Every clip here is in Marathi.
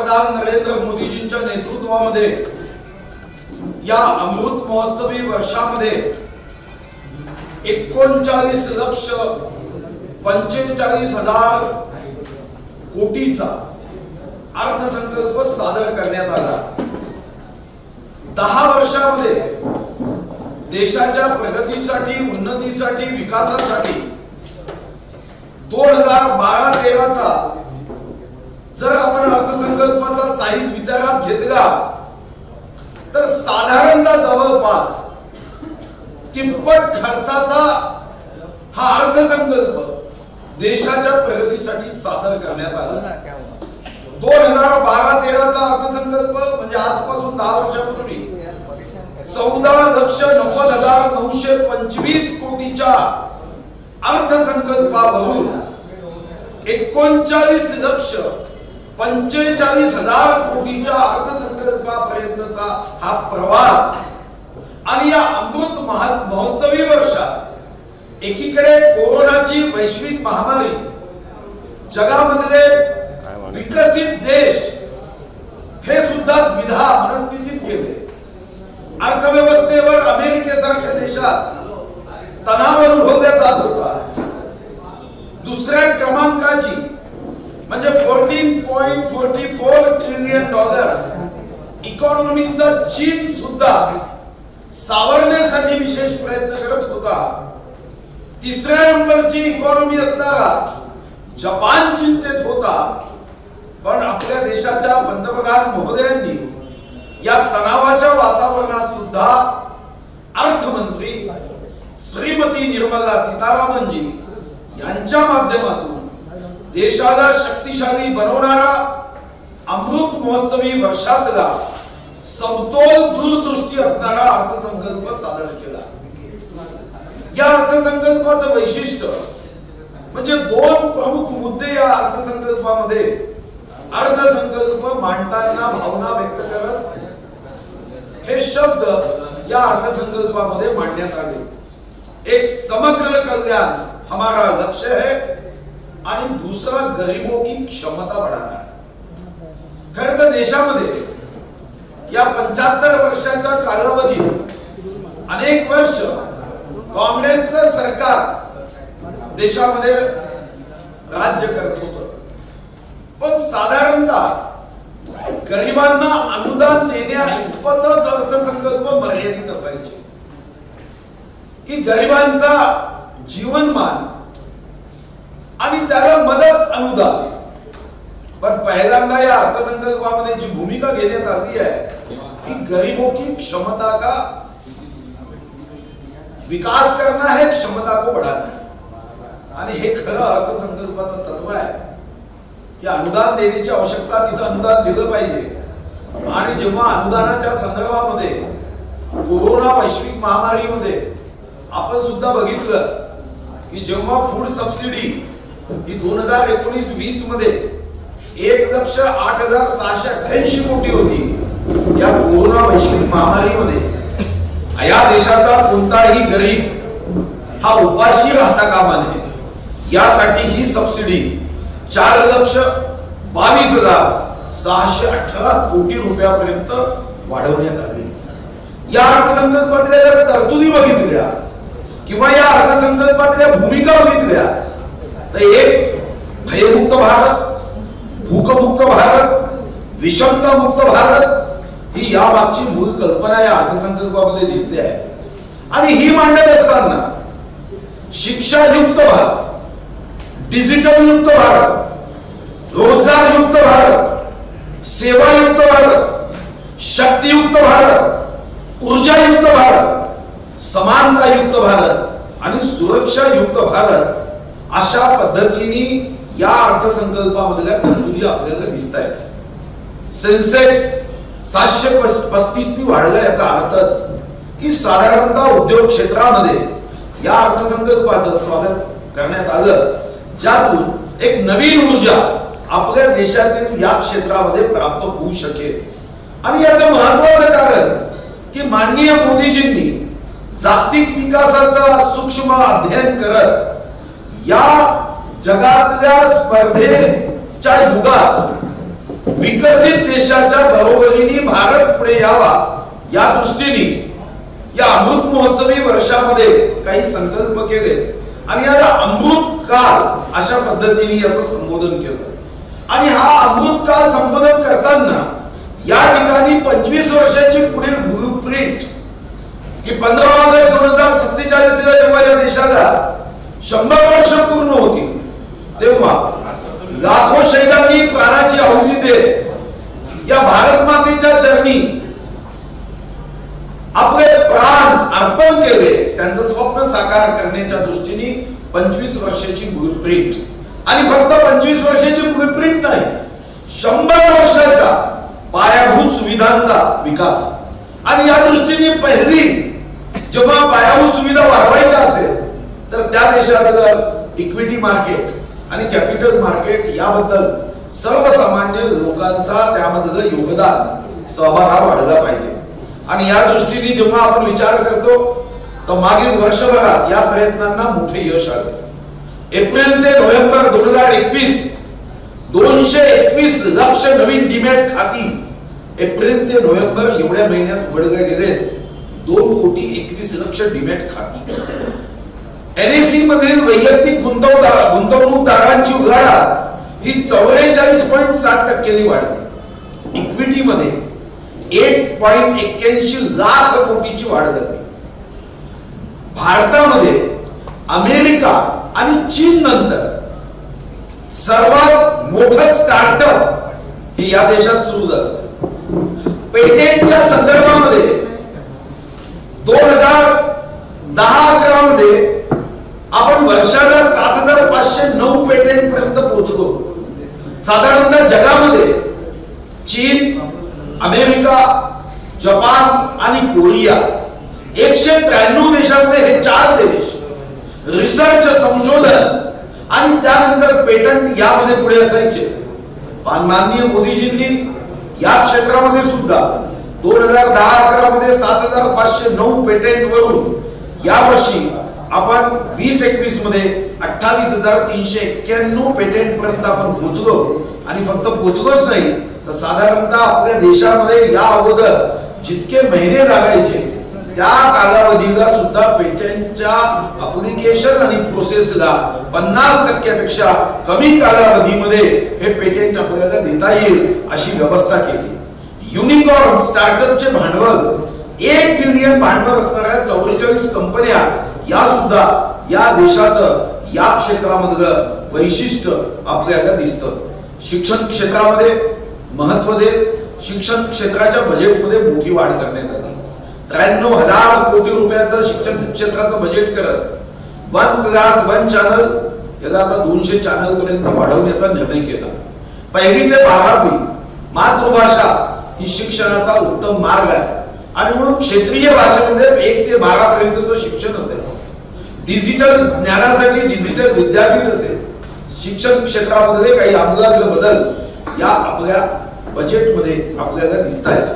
पंतप्रधान नरेंद्र मोदीजींच्या नेतृत्वामध्ये या अमृत महोत्सवी वर्षामध्ये 39,45,000 कोटीचा अर्थसंकल्प सादर करण्यात आला। 10 वर्षामध्ये देशाच्या प्रगतीसाठी, उन्नतीसाठी, विकासासाठी 2012-13चा जर आपण अर्थसंकल्पाचा साईज विचारात घेतला तर साधारणतः जवळपास तिप्पट खर्चाचा हा अर्थसंकल्प देशाच्या प्रगतीसाठी सादर करण्यात आला। 2012-13चा अर्थसंकल्प म्हणजे आजपासून 10 वर्षापूर्वी 14,90,925 कोटीच्या अर्थसंकल्पावरून 39,45,000 कोटीच्या अर्थसंकल्पापर्यंतचा हा प्रवास आणि या अमृत महोत्सवी वर्षात एकीकडे कोरोनाची वैश्विक महामारी, जगामधले विकसित देश हे सुद्धा द्विधा मनस्थितीत गेले। अर्थव्यवस्थेवर अमेरिकेसारख्या देशात तणाव अनुभवला जात होता। दुसऱ्या क्रमांकाची म्हणजे $14.44 ट्रिलियन इकॉनॉमीचा चीन सुद्धा सावरण्यासाठी विशेष प्रयत्न करत होता। तिसऱ्या नंबरची इकॉनॉमी असणारा जपान चिंतेत होता, पण आपल्या देशाच्या पंतप्रधान महोदयांनी या तणावाच्या वातावरणात सुद्धा अर्थमंत्री श्रीमती निर्मला सीतारामनजी यांच्या माध्यमातून देशाला शक्तिशाली बनवणारा अमृत महोत्सवी वर्षातला समतोल दूरदृष्टी असणारा अर्थसंकल्प सादर केला। या अर्थसंकल्पाचं वैशिष्ट्य म्हणजे 2 प्रमुख मुद्दे या अर्थसंकल्पामध्ये अर्थसंकल्प मांडताना भावना व्यक्त करत हे शब्द या अर्थसंकल्पामध्ये मांडण्यात आले। एक समग्र कल्याण हमारा लक्ष्य है आणि दूसरा गरीबों की क्षमता बढ़ाना। खरं तर देशामध्ये या 75 वर्षाच्या कालावधीत अनेक वर्ष काँग्रेसचं सरकार देशामध्ये राज्य करत होतं, पण साधारणतः गरिबांना अनुदान देण्या इतपतच अर्थसंकल्प मर्यादित असायचे की गरिबांचा जीवनमान आणि त्याला मदत अनुदान। पण पहिल्यांदा या अर्थसंकल्पामध्ये जी भूमिका घेण्यात आली आहे की गरीबों की क्षमता का विकास करना है, क्षमता को बढ़ाना है। आणि हे खरं अर्थसंकल्पाचं तत्व आहे की अनुदान देण्याची आवश्यकता तिथं अनुदान दिलं पाहिजे। आणि जेव्हा अनुदानाच्या संदर्भामध्ये कोरोना वैश्विक महामारीमध्ये आपण सुद्धा बघितलं की जेव्हा फूड सबसिडी ही 2019-20 मध्ये 1,08,688 कोटी होती, या कोरोना वैश्विक महामारीमध्ये या देशाचा कोणताही गरीब हा उपाशी राहता कामा नये यासाठी ही सबसिडी 4,22,618 कोटी रुपयापर्यंत वाढवण्यात आली। या अर्थसंकल्पातल्या जर तरतुदी बघितल्या किंवा या अर्थसंकल्पातल्या भूमिका बघितल्या तर एक भयमुक्त भारत, भूकमुक्त भारत, विषमतामुक्त भारत ही यामागची मूळ कल्पना या अर्थसंकल्पामध्ये दिसते आहे। आणि ही मांडत असताना शिक्षायुक्त भारत, डिजिटल युक्त भारत, रोजगार युक्त भारत, सेवायुक्त भारत, शक्तियुक्त भारत, ऊर्जायुक्त भारत, समानतायुक्त भारत आणि सुरक्षायुक्त भारत अशा पद्धतीने या अर्थसंकल्पामधल्या तरतुदी आपल्याला दिसतायत। सेन्सेक्स 735 वाढला, याचा अर्थच की साधारणतः उद्योग क्षेत्रामध्ये या अर्थसंकल्पाचं स्वागत करण्यात आलं, ज्यातून एक नवीन ऊर्जा आपल्या देशातील या क्षेत्रामध्ये प्राप्त होऊ शकेल। आणि याचं महत्त्वाचं कारण की माननीय मोदीजींनी जागतिक विकासाचा सूक्ष्म अध्ययन करत या जगातल्या स्पर्धेच्या युगात विकसित देशाच्या बरोबरीने भारत पुढे यावा या दृष्टीने या अमृत महोत्सवी वर्षामध्ये काही संकल्प केले आणि याला अमृत काळ अशा पद्धतीने याचं संबोधन केलं। आणि हा अमृत काळ संबोधन करताना या ठिकाणी 25 वर्षाची पुढील ब्लूप्रिंट की 15 ऑगस्ट 2047 जेव्हा या देशाला 100 वर्ष पूर्ण होती तेव्हा लाखो शहीदांनी प्राणाची आहुती देत या भारत मातेच्या चरणी आपले प्राण अर्पण केले, त्यांचं स्वप्न साकार करण्याच्या दृष्टीने 25 वर्षाची ब्लूप्रिंट आणि फक्त 25 वर्षाची ब्लूप्रिंट नाही 100 वर्षाच्या पायाभूत सुविधांचा विकास। आणि या दृष्टीने पहिली जेव्हा पायाभूत सुविधा वाढवायच्या असेल तर त्या देशात इक्विटी मार्केट आणि कॅपिटल मार्केट याबद्दल सर्वसामान्य लोकांचा त्यामधलं योगदान सहभाग हा वाढला पाहिजे। आणि या दृष्टीने जेव्हा आपण विचार करतो तर मागील वर्षभरात या प्रयत्नांना मोठे यश आले। एप्रिल ते नोव्हेंबर 2021 221 लाख नवीन डीमॅट खाती एप्रिल ते नोव्हेंबर एवढ्या महिन्यात उघडले गेले 2,21 लाख डीमॅट खाती। एनएससी मधील वैयक्तिक गुंतवणूकदारांची उलाढाल ही 44.60% वाढली। इक्विटी मध्ये 8.81 लाख कोटीची वाढ झाली। भारतामध्ये अमेरिका आणि चीन नंतर सर्वात मोठं स्टार्टअप हे या देशात सुरू झालं। पेटेंटच्या संदर्भामध्ये 2010-11 मध्ये आपण वर्षाला 7,509 पेटेंट पर्यंत पोहोचलो। साधारणतः जगामध्ये चीन, अमेरिका, जपान आणि कोरिया 193 देशांमध्ये हे 4 देश रिसर्च संशोधन आणि त्यानंतर पेटंट यामध्ये पुढे असायचे। माननीय मोदीजींनी या क्षेत्रामध्ये सुद्धा 2010-11 मध्ये 7,509 पेटेंट वरून यावर्षी आपण 2021 मध्ये 28,391 पेटेंट पर्यंत आपण पोहोचलो। आणि फक्त पोहोचलोच नाही तर साधारणतः आपल्या देशामध्ये या अगोदर जितके महिने लागायचे त्या कालावधीला सुद्धा पेटेंटच्या ऍप्लिकेशन आणि प्रोसेसला 50% पेक्षा कमी कालावधीमध्ये हे पेटेंट आपल्याला देता येईल अशी व्यवस्था केली। युनिकॉर्न स्टार्टअपचे भांडवल 1 बिलियन भांडवल असणाऱ्या 44 कंपन्या या सुद्धा या देशाचं या क्षेत्रामधलं वैशिष्ट्य आपल्याला दिसतं। शिक्षण क्षेत्रामध्ये महत्व देत शिक्षण क्षेत्राच्या बजेटमध्ये मोठी वाढ करण्यात आली। 93,000 कोटी रुपयाचं शिक्षण क्षेत्राचं बजेट करत 1 क्लास 1 चॅनल याला आता 200 चॅनल पर्यंत वाढवण्याचा निर्णय केला। पहिली ते 12वी मातृभाषा ही शिक्षणाचा उत्तम मार्ग आहे आणि म्हणून क्षेत्रीय भाषेमध्ये 1 ते 12 पर्यंतचं शिक्षण असेल। डिजिटल ज्ञानासाठी डिजिटल विद्यापीठ असेल। शिक्षण क्षेत्रामध्ये काही आमूलाग्र बदल या आपल्या बजेटमध्ये आपल्याला दिसत आहेत।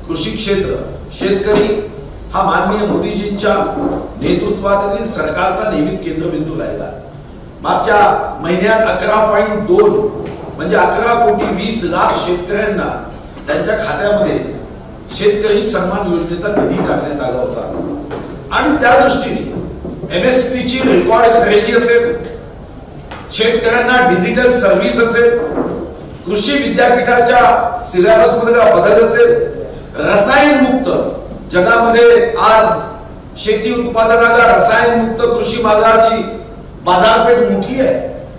कृषी क्षेत्र, शेतकरी हा माननीय मोदीजींच्या नेतृत्वातील सरकारचा नेहमीच केंद्रबिंदू राहिला। मागच्या महिन्यात 11.2 म्हणजे 11,20,00,000 शेतकऱ्यांना त्यांच्या खात्यामध्ये शेतकरी सन्मान योजनेचा निधी टाकण्यात आला होता। आणि त्या दृष्टीने एमएसपी ची रेकॉर्ड खरेदी असेल, शेतकऱ्यांना डिजिटल सर्व्हिस असेल, कृषी विद्यापीठाच्या सिलेबस मधला बदल असेल, रसायन मुक्त जगामध्ये आज शेती उत्पादनाला रसायन मुक्त कृषी मालाची बाजारपेठ मोठी आहे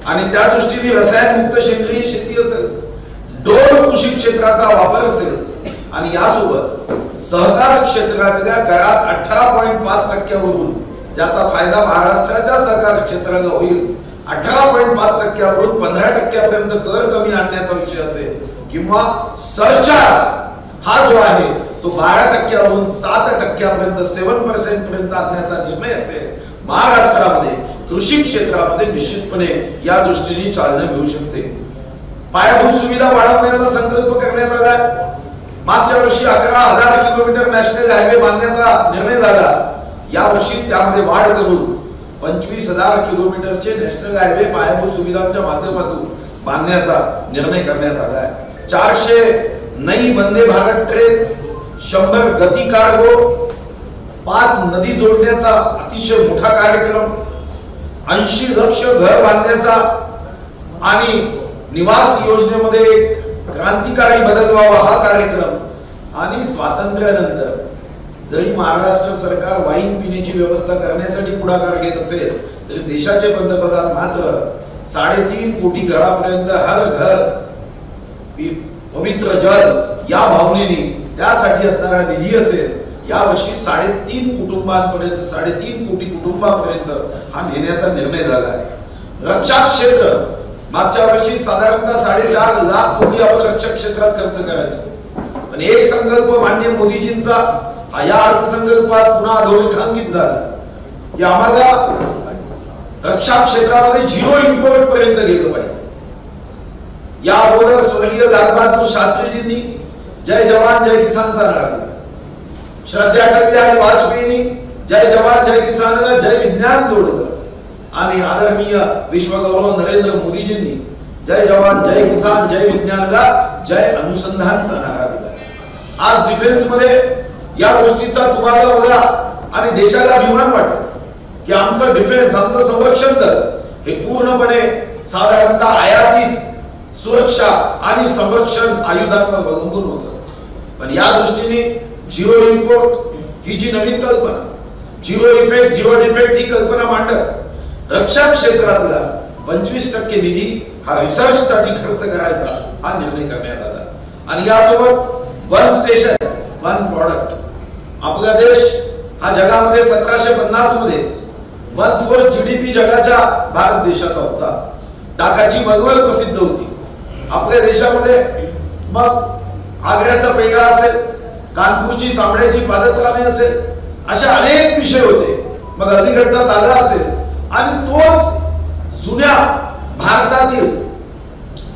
आणि त्या दृष्टीने रसायन मुक्त सेंद्रिय शेती असेल, ड्रोन कृषी क्षेत्राचा वापर असेल आणि यासोबत सहकार क्षेत्रातल्या करात 18.5% वरून ज्याचा फायदा महाराष्ट्राच्या सहकार क्षेत्राला होईल 18.5% वरून 15% पर्यंत कर कमी आणण्याचा विषय असेल किंवा सरचार्ज हा जो आहे तो 12% वरून 7% पर्यंत 7% पर्यंत आणण्याचा निर्णय असेल महाराष्ट्रामध्ये कृषी क्षेत्रामध्ये निश्चितपणे या दृष्टीने चालना मिळू शकते। पायाभूत सुविधा वाढवण्याचा संकल्प करण्यात आला। मागच्या वर्षी 11,000 किलोमीटर नॅशनल हायवे बांधण्याचा निर्णय झाला। या वर्षी त्यामध्ये वाढ करून 25,000 किलोमीटरचे नॅशनल हायवे पायाभूत सुविधांच्या माध्यमातून बांधण्याचा निर्णय करण्यात आला आहे। 400 नई वंदे भारत ट्रेन, 100 गती कार्गो, 5 नदी जोडण्याचा अतिशय मोठा कार्यक्रम, 80 लक्ष घर बांधण्याचा आणि निवास योजनेमध्ये एक क्रांतिकारी बदल व्हावा हा कार्यक्रम। आणि स्वातंत्र्यानंतर जरी महाराष्ट्र सरकार वाईन पिण्याची व्यवस्था करण्यासाठी पुढाकार घेत असेल तरी देशाचे पंतप्रधान मात्र 3.5 कोटी घरापर्यंत हर घर पवित्र जल या भावनेने त्यासाठी असणारा निधी असेल यावर्षी 3.5 कुटुंबांपर्यंत 3.5 कोटी कुटुंबापर्यंत हा नेण्याचा निर्णय झाला आहे। रक्षा क्षेत्र मागच्या वर्षी साधारणतः 4.5 लाख कोटी आपण रक्षा क्षेत्रात खर्च करायचो, पण एक संकल्प माननीय मोदीजींचा या अर्थसंकल्पात पुन्हा अधोरेखित झाला की आम्हाला रक्षा क्षेत्रामध्ये 0 इम्पोर्ट पर्यंत गेलं पाहिजे। या अगोदर स्वर्गीय लालबहादूर शास्त्रीजींनी जय जवान जय किसानचा नारा दिला, श्रद्धा टकले आणि वाजपेयींनी जय जवान जय किसानला जय विज्ञान जोडलं आणि आदरणीय विश्वगौरव नरेंद्र मोदीजींनी जय जवान जय किसान जय विज्ञानला जय अनुसंधानचा नारा दिला। आज डिफेन्स मध्ये या गोष्टीचा तुम्हाला बघा आणि देशाला अभिमान वाटतो की आमचं डिफेन्स आमचं संरक्षण दल हे पूर्णपणे साधारणतः आयातीत सुरक्षा आणि संरक्षण आयुधांवर अवलंबून होतं, पण या दृष्टीने 0 इम्पोर्ट ही जी नवीन कल्पना, 0 इफेक्ट 0 डिफेक्ट ही कल्पना मांडत रक्षा क्षेत्रातला 25% निधी हा रिसर्च साठी खर्च करायचा हा निर्णय करण्यात आला। आणि यासोबत 1 स्टेशन 1 प्रॉडक्ट, आपला देश हा जगामध्ये 1750 मध्ये 1/4 GDP जगाच्या भारत देशाचा होता। टाकाची मलमल प्रसिद्ध होती आपल्या देशामध्ये, मग आग्र्याचा पेठा असेल, कानपूरची चामड्याची पादत्राणे असेल, असे अनेक विषय होते, मग अलीगडचा तागा असेल आणि तोच जुन्या भारतातील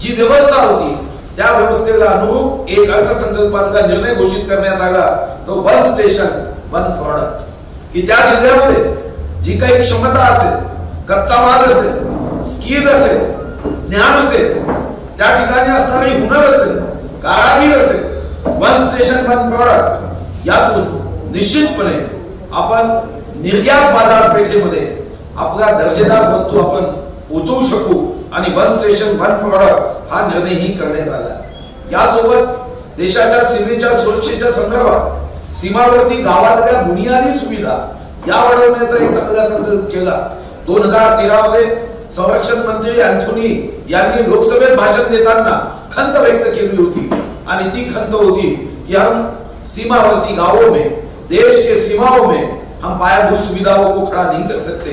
जी व्यवस्था होती त्या व्यवस्थेला अनुरूप एक अर्थसंकल्पातला निर्णय घोषित करण्यात आला, तो 1 स्टेशन 1 प्रॉडक्ट, की त्या जिल्ह्यामध्ये जी काही क्षमता असेल, कच्चा माल असेल, स्किल असेल, ज्ञान असेल, त्या ठिकाणी असणारी हुनर असेल, कारागीर असेल, 1 स्टेशन 1 प्रॉडक्ट यातून निश्चितपणे आपण निर्यात बाजारपेठेमध्ये आपला दर्जेदार वस्तू आपण पोहोचवू शकू आणि 1 स्टेशन 1 प्रॉडक्ट हा निर्णयही करण्यात आला। यासोबत देशाच्या सीमेच्या सुरक्षेच्या संदर्भात सीमावर्ती गावातल्या बुनियादी सुविधा या वाढवण्याचा एक चांगला संकल्प केला। 2013 मध्ये संरक्षण मंत्री अँथोनी यांनी लोकसभेत भाषण देताना खंत व्यक्त केली होती आणि ती खंत होती कि हम सीमावर्ती गांवों में, देश के सीमाओं में हम पायाभूत सुविधाओं को खड़ा नहीं कर सकते।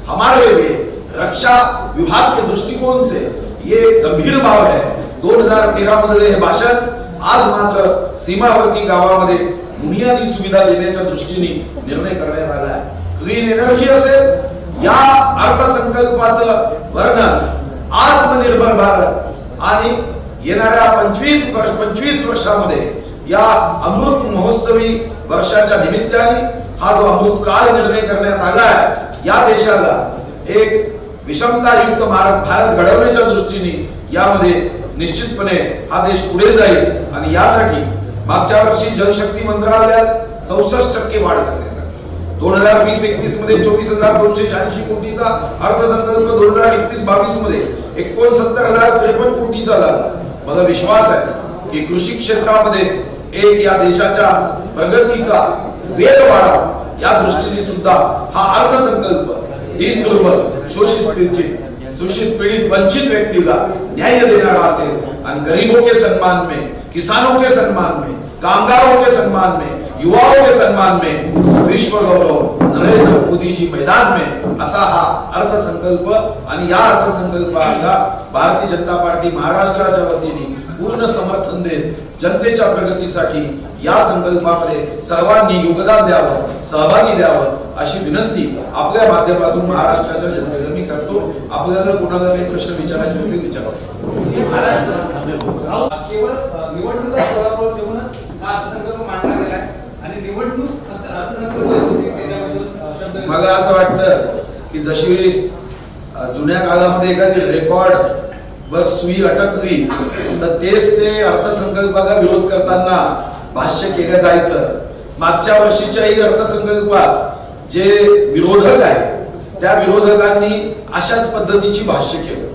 हमारे लिए रक्षा विभाग के दृष्टिकोण से ये गंभीर भाव है। 2013 मध्ये हे भाषण आज मात्र सीमावर्ती गावामध्ये बुनियादी सुविधा देण्याच्या दृष्टीने निर्णय करण्यात आला आहे। ग्रीन एनर्जी असेल, या अर्थसंकल्पाचं वर्णन आत्मनिर्भर भारत आणि येणाऱ्या 25 वर्षामध्ये या अमृत महोत्सवी वर्षाच्या निमित्ताने हा जो अमृत काळ निर्णय करण्यात आला आहे, या देशाला एक विषमतायुक्त भारत घडवण्याच्या दृष्टीने यामध्ये निश्चितपणे हा देश पुढे जाईल आणि यासाठी मागच्या वर्षी जलशक्ती मंत्रालयात 64% वाढ करण्यात आली। 2020-21 मध्ये 24,286 कोटीचा अर्थसंकल्प 2021-22 मध्ये 69,053 कोटीचा झाला। मला विश्वास आहे की कृषी क्षेत्रामध्ये एक या देशाच्या प्रगतीचा वेग वाढावा या दृष्टीने सुद्धा हा अर्थसंकल्प दीन दुर्बल, शोषित पीडित वंचित व्यक्तीला न्याय देणारा असेल आणि गरीबों के सम्मान में, किसानों के सम्मान में, कामगारों के सम्मान में, युवाओं के सम्मान में विश्व गौरव नरेंद्र मोदी जी मैदान में असा हा अर्थसंकल्प आणि या अर्थसंकल्पाला भारतीय जनता पार्टी महाराष्ट्राच्या वतीने पूर्ण समर्थन देत जनतेच्या प्रगतीसाठी या संकल्पामध्ये सर्वांनी योगदान द्यावं, सहभागी द्यावं अशी विनंती आपल्या माध्यमातून महाराष्ट्राच्या जनतेला मी करतो। आपल्याला कोणाला काही प्रश्न विचारायचे असेल विचारा। केवळ निवडणुका सोडावर ठेवूनच हा अर्थसंकल्प मांडला गेला आणि निवडणूक अर्थसंकल्प मला असं वाटतं की जशी जुन्या काळामध्ये एखादी रेकॉर्ड वर सुई अटकली तर तेच ते अर्थसंकल्पाला विरोध करताना भाष्य केलं जायचं. मागच्या वर्षीच्याही अर्थसंकल्पात जे विरोधक आहेत त्या विरोधकांनी अशाच पद्धतीची भाष्य केलं.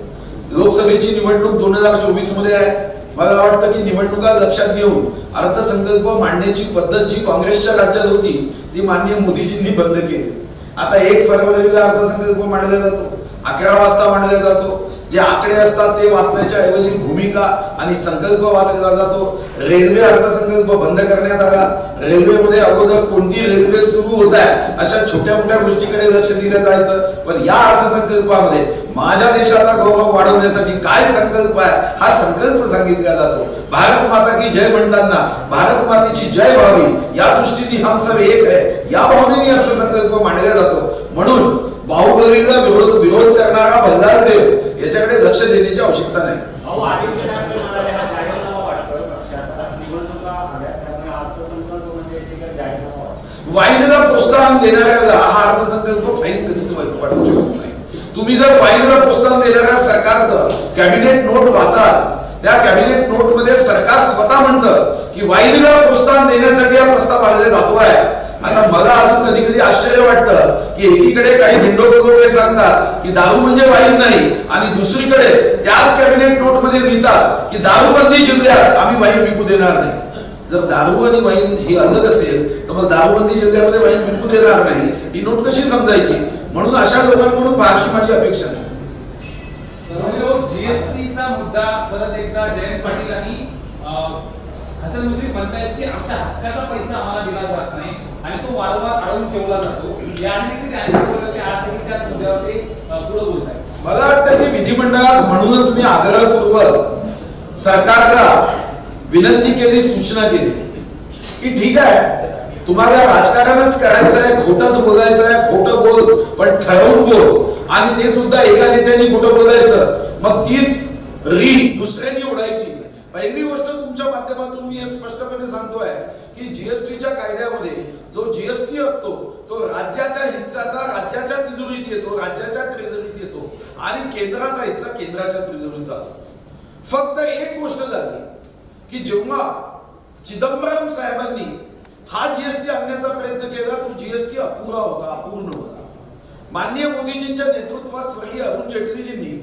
लोकसभेची निवडणूक 2024 मध्ये आहे. मला वाटतं की निवडणुका लक्षात घेऊन अर्थसंकल्प मांडण्याची पद्धत जी काँग्रेसच्या राज्यात होती ती माननीय मोदीजींनी बंद केली. आता 1 फरवरीला अर्थसंकल्प मांडला जातो, 11 वाजता मांडला जातो. जे आकडे असतात ते वाचण्याच्या ऐवजी भूमिका आणि संकल्प वाचला जातो. रेल्वे अर्थसंकल्प बंद करण्यात आला. रेल्वेमध्ये अगोदर कोणती रेल्वे सुरू होत आहे अशा छोट्या मोठ्या गोष्टीकडे लक्ष दिलं जायचं. पण या अर्थसंकल्पामध्ये माझ्या देशाचा गौरव वाढवण्यासाठी काय संकल्प आहे हा संकल्प सांगितला जातो. भारत माता की जय म्हणताना भारत मातेची जय व्हावी या दृष्टीने हम सब एक आहे या भावनेने अर्थसंकल्प मांडला जातो. म्हणून बाहुबलीला विरोध करणारा भल्लाल देव याच्याकडे लक्ष देण्याची आवश्यकता नाही. वाईनला प्रोत्साहन देणाऱ्याला हा अर्थसंकल्प फाईन कधीच वाटू शकत नाही. तुम्ही जर वाईनला प्रोत्साहन देणाऱ्या सरकारचं कॅबिनेट नोट वाचाल त्या कॅबिनेट नोट मध्ये सरकार स्वतः म्हणतं की वाईनला प्रोत्साहन देण्यासाठी हा प्रस्ताव आणला जातो आहे. आता मला अजून कधी कधी आश्चर्य वाटतं की एकीकडे काही बिंडोक सांगतात की दारू म्हणजे वाईन नाही आणि दुसरीकडे त्याच कॅबिनेट नोट मध्ये लिहितात की दारूबंदी जिल्ह्यात आम्ही वाईन विकू देणार नाही. जर दारू आणि वाईन ही अलग असेल तर मग दारूबंदी जिल्ह्यामध्ये वाईन विकू देणार नाही ही नोट कशी समजायची. म्हणून अशा लोकांकडून फारशी माझी अपेक्षा नाही. जीएसटीचा मुद्दा परत एकदा जयंत पाटील आणि हसन मुश्रीफ म्हणतायत की आमच्या हक्काचा पैसा आम्हाला दिला जात नाही आणि तो वारंवार अडवून ठेवला जातो. याआधी त्यांनी बोललं की आज त्याच मुद्द्यावर ते पुढे बोलत आहेत. मला वाटतं की विधिमंडळात म्हणूनच मी आग्रहपूर्वक सरकारला विनंती केली, सूचना केली की ठीक आहे तुम्हाला राजकारणच करायचं आहे, खोटंच बोलायचं आहे, खोटं बोल पण ठरवून बोल आणि ते सुद्धा एका नेत्याने खोटं बोलायचं मग तीच दुसऱ्यांनी ओढायची. पहिली गोष्ट तुमच्या माध्यमातून मी स्पष्टपणे सांगतोय की जीएसटीच्या कायद्यामध्ये जो जीएसटी असतो तो राज्याच्या हिस्साचा राज्याच्या तिजोरीत येतो, राज्याच्या ट्रेझरीत येतो आणि केंद्राचा हिस्सा केंद्राच्या तिजोरीत जातो. फक्त एक गोष्ट झाली की जेव्हा चिदंबरम साहेबांनी हा जीएसटी आणण्याचा प्रयत्न केला तो जीएसटी अपुरा होता, अपूर्ण होता. माननीय मोदीजींच्या नेतृत्वात स्वर्गीय अरुण जेटलीजींनी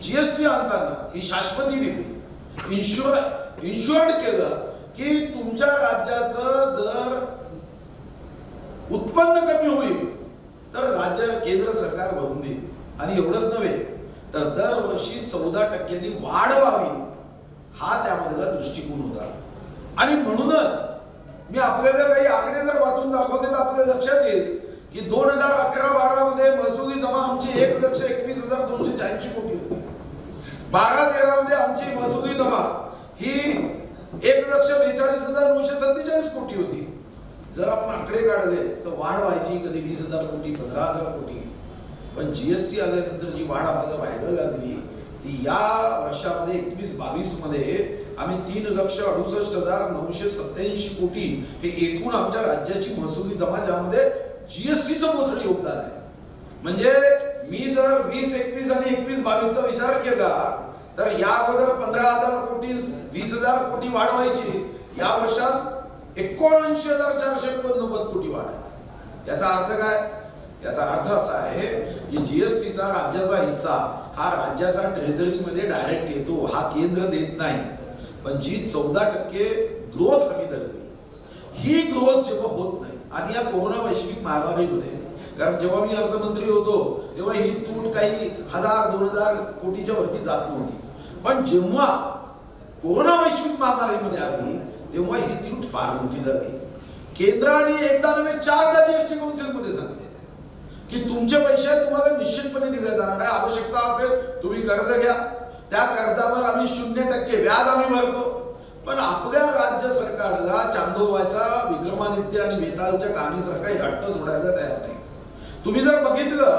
जीएसटी आणताना ही शाश्वती दिली, इन्शुअर्ड केलं की तुमच्या राज्याचं जर उत्पन्न कमी होईल तर राज्य केंद्र सरकार भरून देईल आणि एवढंच नव्हे तर दरवर्षी 14% वाढ व्हावी हा त्यामधला दृष्टिकोन होता. आणि म्हणूनच मी आपल्याला काही आकडे जर वाचून दाखवते तर आपल्याला लक्षात येईल की 2011-12 मध्ये महसुली जमा आमची 1,21,280 कोटी होती. 12-13 मध्ये आमची महसुली जमा ही 1,42,947 कोटी होती. जर आपण आकडे काढले तर वाढ व्हायची कधी 20,000 कोटी 15,000 कोटी. पण जीएसटी आल्यानंतर जी वाढ आपल्याला व्हायला लागली ती या वर्षामध्ये 21-22 मध्ये आम्ही 3,68,987 कोटी हे एकूण आमच्या राज्याची महसुली जमा ज्यामध्ये जीएसटीचं मोठं योगदान आहे. म्हणजे मी जर 20-21 आणि 21-22 विचार केला तर या अगोदर 15,000 कोटी 20,000 कोटी वाढ व्हायची. या वर्षात 79,489 कोटी वाढ आहे. याचा अर्थ काय? याचा अर्थ असा आहे की जीएसटीचा राज्याचा हिस्सा हा राज्याचा ट्रेझरीमध्ये डायरेक्ट येतो, हा केंद्र देत नाही. पण जी 14% ग्रोथ हवी धरली ही ग्रोथ जेव्हा होत नाही आणि या कोरोना वैश्विक महामारीमध्ये कारण जेव्हा मी अर्थमंत्री होतो तेव्हा ही तूट काही 1,000-2,000 कोटीच्या वरती जात नव्हती. पण जेव्हा कोरोना वैश्विक महामारीमध्ये आली तेव्हा ही तूट फार मोठी झाली. केंद्राने एकदा नव्हे 4दा जीएसटी काउन्सिलमध्ये सांगितले की तुमचे पैसे तुम्हाला निश्चितपणे दिले जाणार आहे. आवश्यकता असेल तुम्ही कर्ज घ्या, त्या कर्जावर आम्ही 0% व्याज आम्ही भरतो. पण आपल्या राज्य सरकारला चांदोबाचा विक्रमादित्य आणि बेतालच्या कहाणीसारखा हट्ट सोडायला तयार नाही. तुम्ही जर बघितलं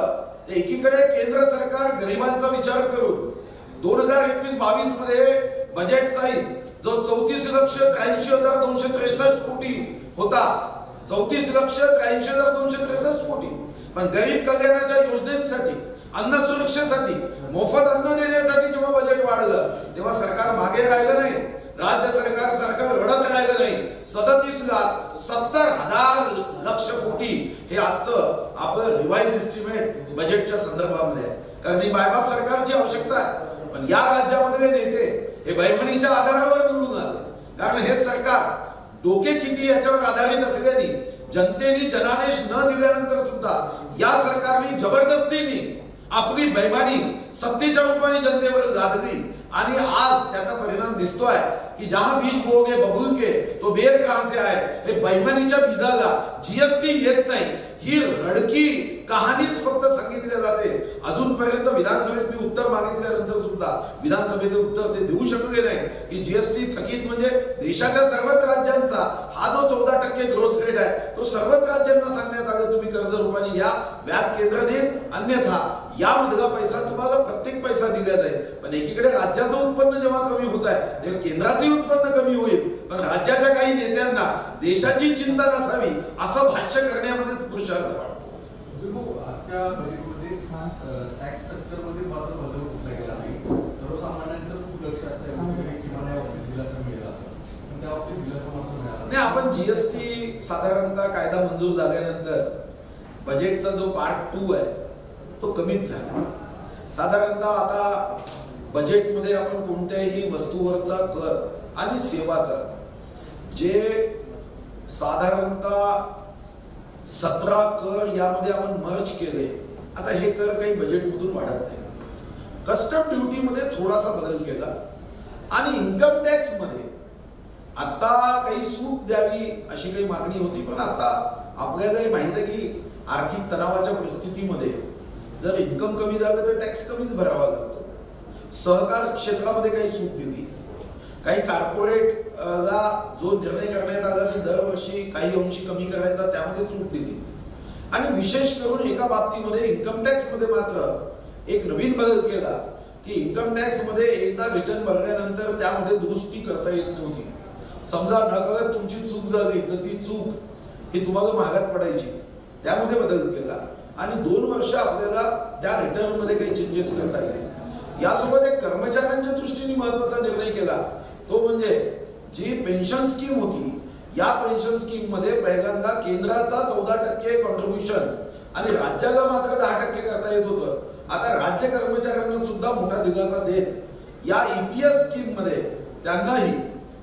तर एकीकडे केंद्र सरकार गरिबांचा विचार करून 2021-22 मध्ये बजेट साईज जो 34,83,263 कोटी होता, 34,83,263 कोटी. पण गरीब कल्याणाच्या योजनेसाठी अन्न सुरक्षेसाठी, मोफत अन्न देण्यासाठी जेव्हा बजेट वाढलं तेव्हा सरकार मागे राहिलं नाही, राज्य सरकार सारखं रडत राहिलं नाही. 37,70,000 कोटी हे आजचं आपलं रिवाइज एस्टिमेट बजेटच्या संदर्भामध्ये आहे. कारण ही मायबाप सरकारची आवश्यकता आहे. पण या राज्यामध्ये नेते हे बैमानीच्या आधारावर निवडून आले. कारण हे सरकार डोके किती याच्यावर आधारित असल्याने जनतेने जनादेश न दिल्यानंतर सुद्धा या सरकारने जबरदस्तीने आपली बैमानी सत्तेच्या रूपाने जनतेवर लादली आणि आज त्याचा परिणाम दिसतोय की जहां बीज बोगे बबूल के तो बेर कहां से आए. हे बैमानीच्या बीजाला जीएसटी येत नाही ही रडकी कहाणीच फक्त सांगितली जाते. अजूनपर्यंत विधानसभेत मी उत्तर मागितल्यानंतर सुद्धा विधानसभेचे उत्तर ते देऊ शकले नाही की जीएसटी थकीत म्हणजे देशाच्या सर्वच राज्यांचा हा जो 14% ग्रोथ रेट आहे तो सर्वच राज्यांना सांगण्यात आलं तुम्ही कर्ज रूपाने या व्याज केंद्र देईल, अन्यथा यामधला पैसा तुम्हाला प्रत्येक पैसा दिला जाईल. पण एकीकडे राज्याचं उत्पन्न जेव्हा कमी होत आहे तेव्हा केंद्राचे उत्पन्न कमी होईल. पण राज्याच्या काही नेत्यांना देशाची चिंता नसावी असं भाष्य करण्यामध्ये पुरुषार्थ वाटतो. आजच्या बजेटमध्ये टॅक्स स्ट्रक्चर मध्ये मात्र बदल कुठला गेला नाही. सर्वसामान्यांचं खूप लक्ष असतं किमान या बाबतीत दिलासा मिळेल असं, पण त्या बाबतीत दिलासा मात्र मिळाला नाही. आपण जीएसटी साधारणतः कायदा मंजूर झाल्यानंतर बजेटचा जो पार्ट 2 आहे तो कमीच झाला. साधारणतः आता बजेटमध्ये आपण कोणत्याही वस्तूवरचा कर आणि सेवा कर जे साधारणतः 17 कर यामध्ये आपण मर्ज केले. आता हे कर काही बजेटमधून वाढत नाही. कस्टम ड्युटी मध्ये थोडासा बदल केला आणि इन्कम टॅक्स मध्ये आता काही सूट द्यावी अशी काही मागणी होती. पण आता आपल्यालाही माहित आहे की आर्थिक तणावाच्या परिस्थितीमध्ये जर इन्कम कमी झालं तर टॅक्स कमीच भरावा लागतो. सहकार क्षेत्रामध्ये काही सूट दिली, काही कॉर्पोरेटला जो निर्णय करण्यात आला की दरवर्षी काही अंशी कमी करायचा त्यामध्ये सूट दिली. आणि विशेष करून एका बाबतीमध्ये इन्कम टॅक्स मध्ये मात्र एक नवीन बदल केला की इन्कम टॅक्स मध्ये एकदा रिटर्न भरल्यानंतर त्यामध्ये दुरुस्ती करता येत नव्हती. समजा नकळत तुमची चूक झाली तर ती चूक ही तुम्हाला महागात पडायची. त्यामध्ये बदल केला आणि 2 वर्ष आपल्याला त्या रिटर्न मध्ये काही चेंजेस करता येईल. यासोबत एक कर्मचाऱ्यांच्या दृष्टीने महत्वाचा निर्णय केला तो म्हणजे जी पेन्शन स्कीम होती या पेन्शन स्कीम मध्ये पहिल्यांदा केंद्राचा 14% कॉन्ट्रीब्युशन आणि राज्याला मात्र 10% करता येत होतं. आता राज्य कर्मचाऱ्यांना सुद्धा मोठा दिलासा देत या ईपीएस स्कीम मध्ये त्यांनाही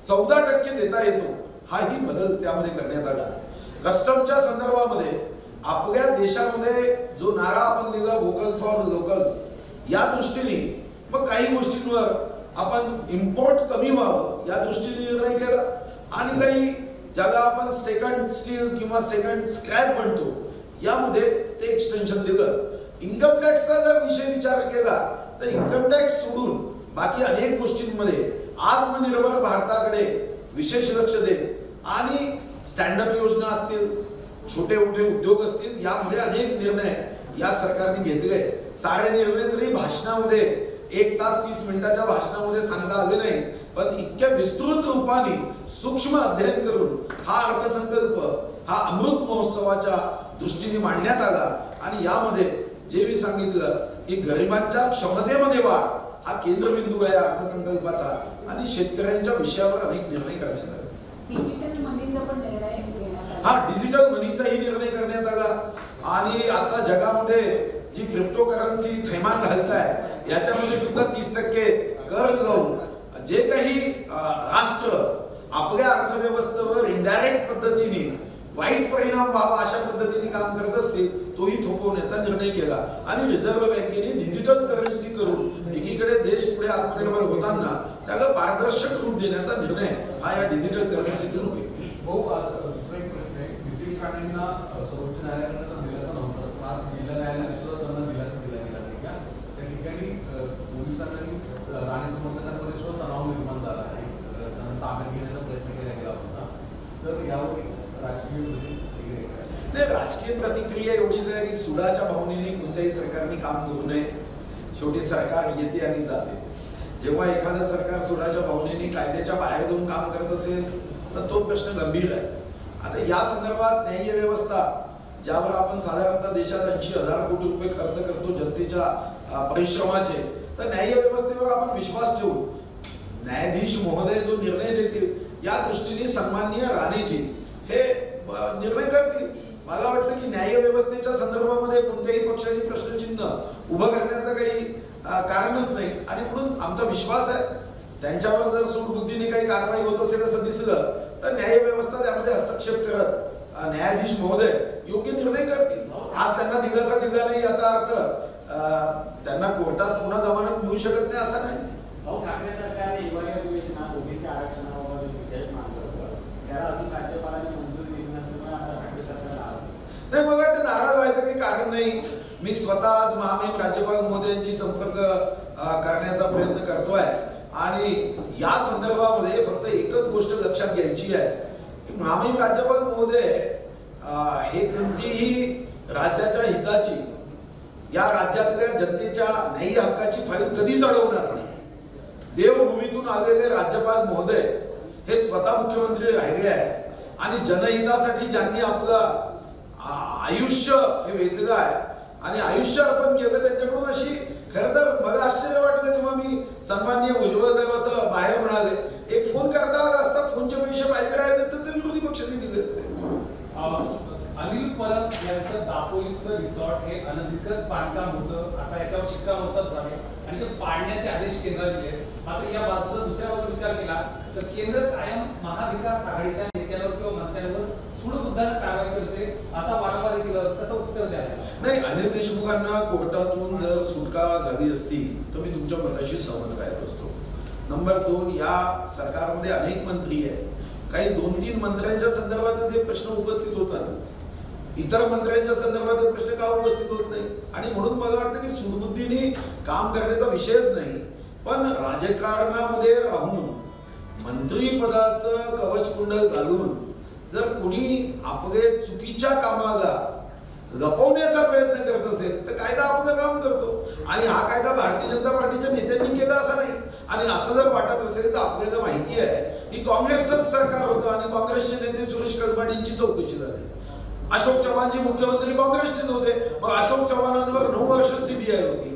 14% देता येतो. हाही बदल त्यामध्ये करण्यात आला. कस्टमच्या संदर्भामध्ये आपल्या देशामध्ये जो नारा आपण दिला वोकल फॉर लोकल या दृष्टीने मग काही गोष्टींवर आपण इम्पोर्ट कमी व्हावं या दृष्टीने निर्णय केला आणि काही ज्याला आपण सेकंड स्टील किंवा सेकंड स्क्रॅप म्हणतो यामध्ये ते एक्सटेन्शन दिलं. इन्कम टॅक्सचा जर विषय विचार केला तर इन्कम टॅक्स सोडून बाकी अनेक गोष्टींमध्ये आत्मनिर्भर भारताकडे विशेष लक्ष देत आणि स्टँडअप योजना असतील, छोटे मोठे उद्योग असतील, यामध्ये अनेक निर्णय या सरकारने घेतले. सारे निर्णय जरी भाषणामध्ये 1 तास 30 मिनिटाच्या भाषणामध्ये सांगता आले नाही, पण इतक्या विस्तृत रूपाने सूक्ष्म अध्ययन करून हा अर्थसंकल्प हा अमृत महोत्सवाच्या दृष्टीने मांडण्यात आला. आणि यामध्ये जे मी सांगितलं की गरिबांच्या क्षमतेमध्ये वाढ हा केंद्रबिंदू आहे अर्थसंकल्पाचा आणि शेतकऱ्यांच्या विषयावर अनेक निर्णय करण्यात आले. डिजिटल मनीचा पण निर्णय घेण्यात आला. हा डिजिटल मनीचाही निर्णय करण्यात आला. आणि आता जगामध्ये जी क्रिप्टो करन्सी थैमान घालत आहे याच्यामध्ये सुद्धा 30% कर लावून जे काही राष्ट्र आपल्या अर्थव्यवस्थेवर इनडायरेक्ट पद्धतीने वाईट परिणाम व्हावा अशा पद्धतीने काम करत असतील तोही थोपवण्याचा निर्णय केला. आणि रिझर्व्ह बँकेने डिजिटल करन्सी करून एकीकडे देश पुढे आत्मनिर्भर होताना त्याला पारदर्शक रूप देण्याचा निर्णय हा या डिजिटल करन्सीतून होईल. ब्रिटिश राणींना सर्वोच्च न्यायालयाकडे दिलासा नव्हता, आज जिल्हा न्यायालयाने सुद्धा त्यांना दिलासा दिला गेला नाही का? त्या ठिकाणी पोलिसांनी राणी समर्थकांमध्ये सुद्धा तणाव निर्माण झाला आहे, त्यांना ताब्यात घेण्याचा प्रयत्न केला गेला होता. तर यावर राजकीय प्रतिक्रिया एवढीच आहे की सुडाच्या भावनेने कोणत्याही सरकारने काम करू नये. शेवटी सरकार येते आणि जाते. जेव्हा एखादं सरकार सुडाच्या भावनेने कायद्याच्या बाहेर जाऊन काम करत असेल तर तो प्रश्न गंभीर आहे. आता या संदर्भात न्याय व्यवस्था ज्यावर आपण साधारणतः देशात 80,000 कोटी रुपये खर्च करतो जनतेच्या परिश्रमाचे, तर न्याय व्यवस्थेवर आपण विश्वास ठेवू. न्यायाधीश महोदय जो निर्णय देतील या दृष्टीने सन्माननीय राणेजी हे निर्णय करतील. मला वाटतं की न्याय व्यवस्थेच्या संदर्भामध्ये कोणत्याही पक्षाने प्रश्नचिन्ह उभं करण्याचं काही कारणच नाही. आणि म्हणून आमचा विश्वास आहे त्यांच्यावर जर सूडबुद्धीने काही कारवाई होत असेल असं दिसलं तर न्याय व्यवस्था त्यामध्ये हस्तक्षेप करत न्यायाधीश महोदय योग्य निर्णय करतील. आज त्यांना दिलासा दिला नाही याचा अर्थ त्यांना कोर्टात पुन्हा जमानत मिळू शकत नाही असा नाही. ठाकरे सरकारने हिवाळी अधिवेशनात ओबीसी आरक्षणावर विधेयक मांडलं होतं, त्याला अजून राज्यपालांनी मंजुरी दिली नसल्यामुळे आता ठाकरे सरकार नाही. मला वाटतं नाराज व्हायचं काही कारण नाही. मी स्वतः आज महामहिम राज्यपाल महोदयांची संपर्क करण्याचा प्रयत्न करतोय आणि या संदर्भामध्ये फक्त एकच गोष्ट लक्षात घ्यायची आहे की महामहिम राज्यपाल महोदय हे कोणतीही राज्याच्या हिताची, या राज्यातल्या जनतेच्या न्याय्य हक्काची फाईल कधीच अडवणार नाही. देवभूमीतून आलेले राज्यपाल महोदय हे स्वतः मुख्यमंत्री राहिले आहे आणि जनहितासाठी ज्यांनी आपलं आयुष्य हे वेचलं आहे आणि आयुष्य अर्पण केलं त्यांच्याकडून अशी, खरं तर मला आश्चर्य वाटलं जेव्हा मी सन्माननीय भुजबळ साहेब असं बाहेर म्हणाले, एक फोन करता आला असता, फोनचे पैसे पाहिजे राहिले असते तर विरोधी पक्षाने दिले असते. अनिल परब यांचं दापोलीतलं रिसॉर्ट हे अनधिकृत बांधकाम होतं. आता याच्यावर शिक्कामोर्तब झाले आणि ते पाडण्याचे आदेश केंद्राने दिले. मात्र या बाजूचा दुसऱ्या बाजूला विचार केला तर केंद्र कायम महाविकास आघाडीच्या नेत्यांवर किंवा मंत्र्यांवर सूडबुद्धाने कारवाई करते असा वारंवार केलं, कसं उत्तर द्यायला? नाही, अनिल देशमुखांना कोर्टातून जर सुटका झाली असती तर मी तुमच्या मताशी सहमत राहत असतो. नंबर 2, या सरकारमध्ये अनेक मंत्री आहेत, काही 2-3 मंत्र्यांच्या संदर्भातच हे प्रश्न उपस्थित होतात, इतर मंत्र्यांच्या संदर्भात प्रश्न का उपस्थित होत नाही. आणि म्हणून मला वाटतं की सूडबुद्धीने काम करण्याचा विषयच नाही, पण राजकारणामध्ये राहून मंत्रीपदाचं कवचकुंडल घालून जर कुणी आपले चुकीच्या कामाला लपवण्याचा प्रयत्न करत असेल तर कायदा आपलं काम करतो. आणि हा कायदा भारतीय जनता पार्टीच्या नेत्यांनी केला असा नाही. आणि असं जर वाटत असेल तर आपल्याला माहिती आहे की काँग्रेसचंच सरकार होतं आणि काँग्रेसचे नेते सुरेश कलमाडींची चौकशी झाली. अशोक चव्हाणजी मुख्यमंत्री काँग्रेसचेच होते, मग अशोक चव्हाणांवर 9 वर्ष सीबीआय होती.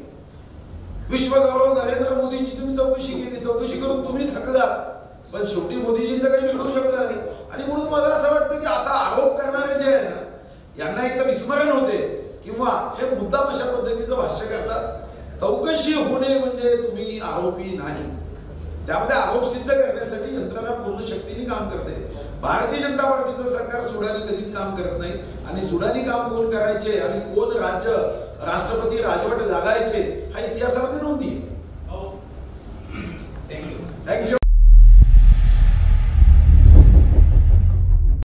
विश्वगौरव नरेंद्र मोदींची तुम्ही चौकशी केली, चौकशी करून तुम्ही थकलात, पण शेवटी मोदीजींचं काही बिघडू शकलं नाही. आणि म्हणून मला असं वाटतं की असा आरोप करणारे जे आहे ना, यांना एक तर विस्मरण होते किंवा हे मुद्दाम अशा पद्धतीचं भाष्य करतात. चौकशी होणे म्हणजे तुम्ही आरोपी नाही, त्यामध्ये आरोप सिद्ध करण्यासाठी यंत्रणा पूर्ण शक्तीने काम करते. भारतीय जनता पार्टीचं सरकार सुडानी कधीच काम करत नाही. आणि सुडानी काम कोण करायचे आणि कोण राष्ट्रपती राजवट लागायचे हा इतिहासामध्ये नोंदी आहे.